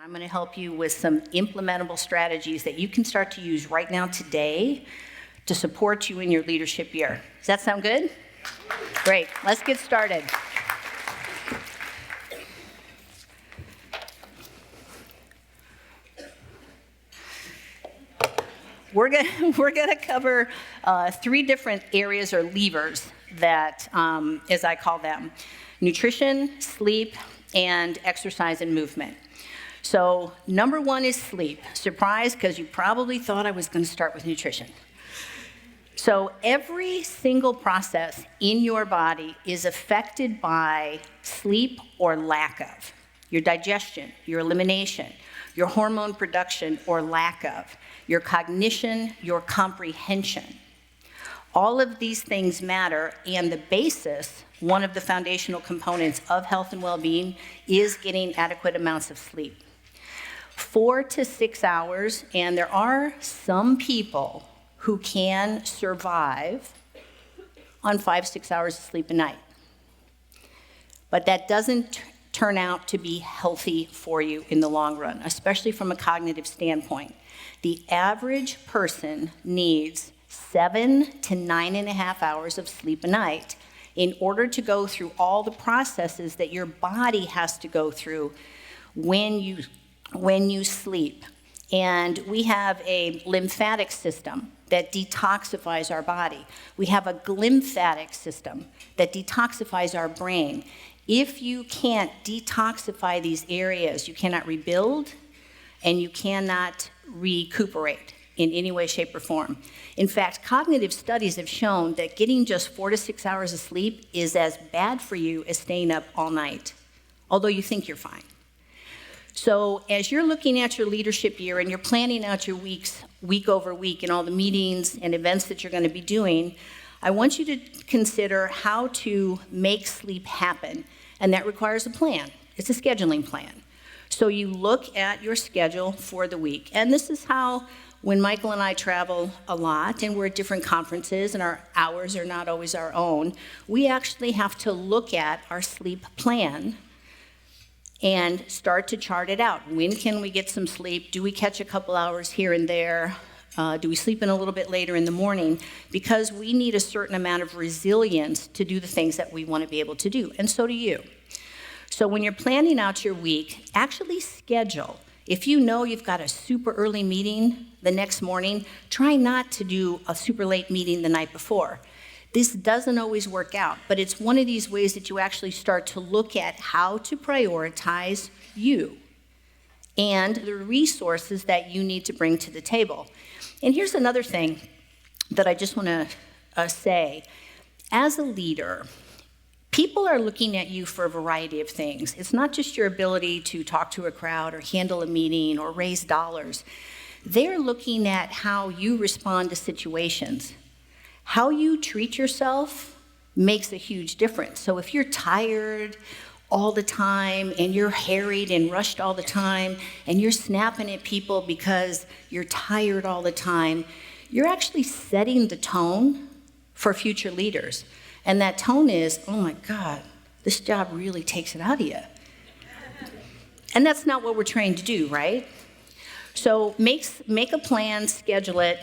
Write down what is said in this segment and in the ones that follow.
I'm going to help you with some implementable strategies that you can start to use right now today to support you in your leadership year. Does that sound good? Great. Let's get started. We're going to cover three different areas or levers that, as I call them, nutrition, sleep, and exercise and movement. So number one is sleep. Surprise, because you probably thought I was going to start with nutrition. So every single process in your body is affected by sleep or lack of. Your digestion, your elimination, your hormone production or lack of, your cognition, your comprehension. All of these things matter, and the basis, one of the foundational components of health and well-being, is getting adequate amounts of sleep. 4 to 6 hours, and there are some people who can survive on 5-6 hours of sleep a night. But that doesn't turn out to be healthy for you in the long run, especially from a cognitive standpoint. The average person needs 7 to 9.5 hours of sleep a night in order to go through all the processes that your body has to go through when you sleep. And we have a lymphatic system that detoxifies our body. We have a glymphatic system that detoxifies our brain. If you can't detoxify these areas, you cannot rebuild and you cannot recuperate in any way, shape, or form. In fact, cognitive studies have shown that getting just 4 to 6 hours of sleep is as bad for you as staying up all night, although you think you're fine. So as you're looking at your leadership year and you're planning out your weeks, week over week, and all the meetings and events that you're going to be doing, I want you to consider how to make sleep happen, and that requires a plan. It's a scheduling plan. So you look at your schedule for the week, and this is how, when Michael and I travel a lot and we're at different conferences and our hours are not always our own, we actually have to look at our sleep plan and start to chart it out. When can we get some sleep? Do we catch a couple hours here and there? Do we sleep in a little bit later in the morning? Because we need a certain amount of resilience to do the things that we want to be able to do, and so do you. So when you're planning out your week, actually schedule. If you know you've got a super early meeting the next morning, try not to do a super late meeting the night before. This doesn't always work out, but it's one of these ways that you actually start to look at how to prioritize you and the resources that you need to bring to the table. And here's another thing that I just want to say. As a leader, people are looking at you for a variety of things. It's not just your ability to talk to a crowd or handle a meeting or raise dollars. They're looking at how you respond to situations. How you treat yourself makes a huge difference. So if you're tired all the time and you're harried and rushed all the time and you're snapping at people because you're tired all the time, you're actually setting the tone for future leaders. And that tone is, oh my God, this job really takes it out of you. And that's not what we're trained to do, right? So make a plan, schedule it,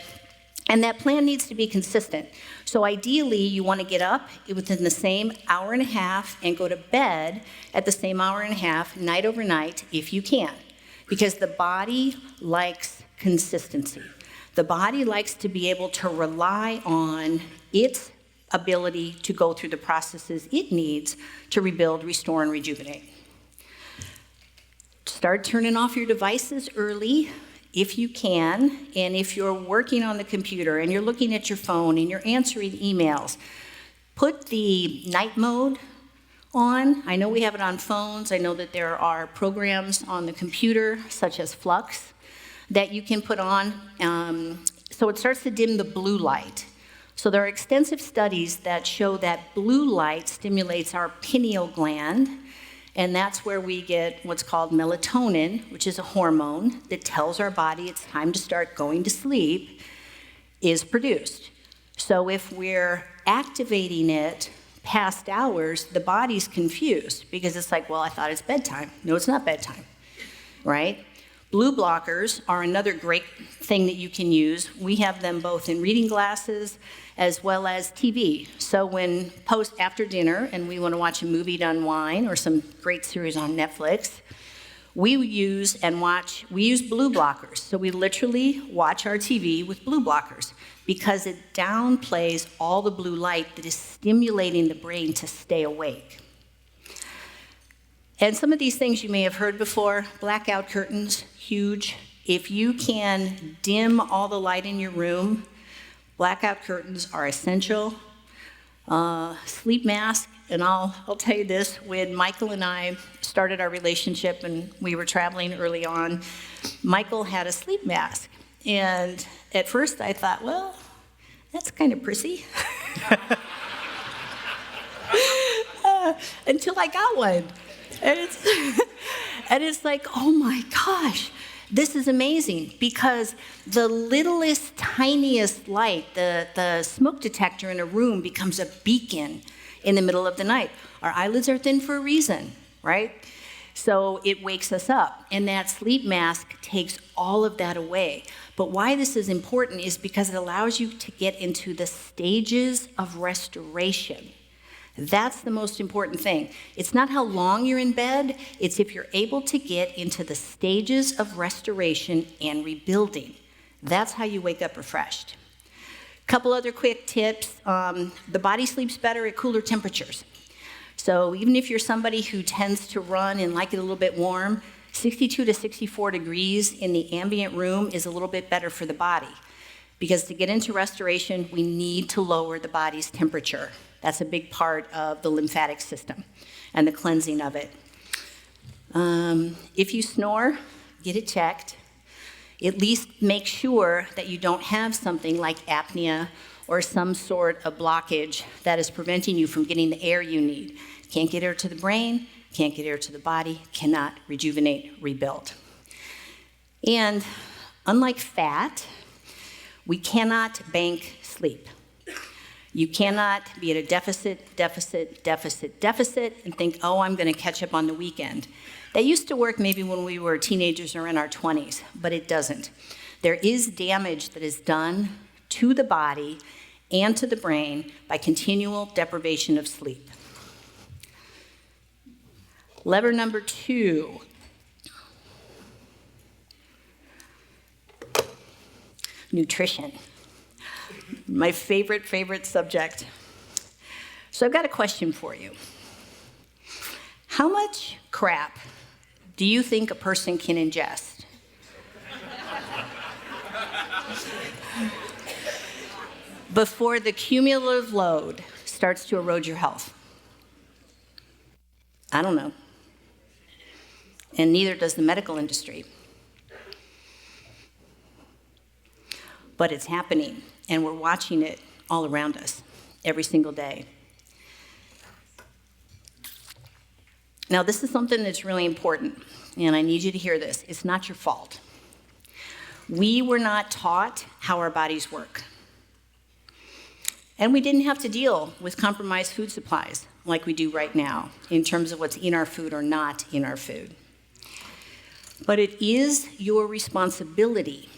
and that plan needs to be consistent. So ideally, you want to get up within the same hour and a half and go to bed at the same hour and a half, night over night, if you can. Because the body likes consistency. The body likes to be able to rely on its ability to go through the processes it needs to rebuild, restore, and rejuvenate. Start turning off your devices early if you can, and if you're working on the computer and you're looking at your phone and you're answering emails, put the night mode on. I know we have it on phones. I know that there are programs on the computer, such as Flux, that you can put on, so it starts to dim the blue light. So there are extensive studies that show that blue light stimulates our pineal gland, and that's where we get what's called melatonin, which is a hormone that tells our body it's time to start going to sleep, is produced. So if we're activating it past hours, the body's confused because it's like, well, I thought it's bedtime. No, it's not bedtime. right? Blue blockers are another great thing that you can use. We have them both in reading glasses as well as TV. So when after dinner and we want to watch a movie to unwind or some great series on Netflix, we use blue blockers. So we literally watch our TV with blue blockers because it downplays all the blue light that is stimulating the brain to stay awake. And some of these things you may have heard before. Blackout curtains, huge. If you can dim all the light in your room, blackout curtains are essential. Sleep mask, and I'll tell you this, when Michael and I started our relationship and we were traveling early on, Michael had a sleep mask. And at first I thought, well, that's kind of prissy. Until I got one. And it's like, oh my gosh, this is amazing, because the littlest, tiniest light, the smoke detector in a room becomes a beacon in the middle of the night. Our eyelids are thin for a reason, right? So it wakes us up, and that sleep mask takes all of that away. But why this is important is because it allows you to get into the stages of restoration. That's the most important thing. It's not how long you're in bed, it's if you're able to get into the stages of restoration and rebuilding. That's how you wake up refreshed. Couple other quick tips. The body sleeps better at cooler temperatures. So even if you're somebody who tends to run and like it a little bit warm, 62 to 64 degrees in the ambient room is a little bit better for the body. Because to get into restoration, we need to lower the body's temperature. That's a big part of the lymphatic system and the cleansing of it. If you snore, get it checked. At least make sure that you don't have something like apnea or some sort of blockage that is preventing you from getting the air you need. Can't get air to the brain, can't get air to the body, cannot rejuvenate, rebuild. And unlike fat, we cannot bank sleep. You cannot be at a deficit, and think, oh, I'm going to catch up on the weekend. That used to work maybe when we were teenagers or in our 20s, but it doesn't. There is damage that is done to the body and to the brain by continual deprivation of sleep. Lever number 2. Nutrition. My favorite subject. So I've got a question for you. How much crap do you think a person can ingest? Before the cumulative load starts to erode your health? I don't know. And neither does the medical industry. But it's happening, and we're watching it all around us every single day. Now, this is something that's really important, and I need you to hear this. It's not your fault. We were not taught how our bodies work. And we didn't have to deal with compromised food supplies like we do right now in terms of what's in our food or not in our food. But it is your responsibility,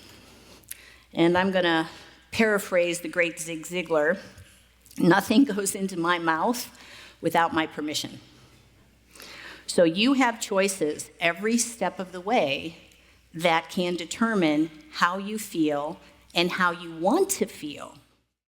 and I'm going to paraphrase the great Zig Ziglar, nothing goes into my mouth without my permission. So you have choices every step of the way that can determine how you feel and how you want to feel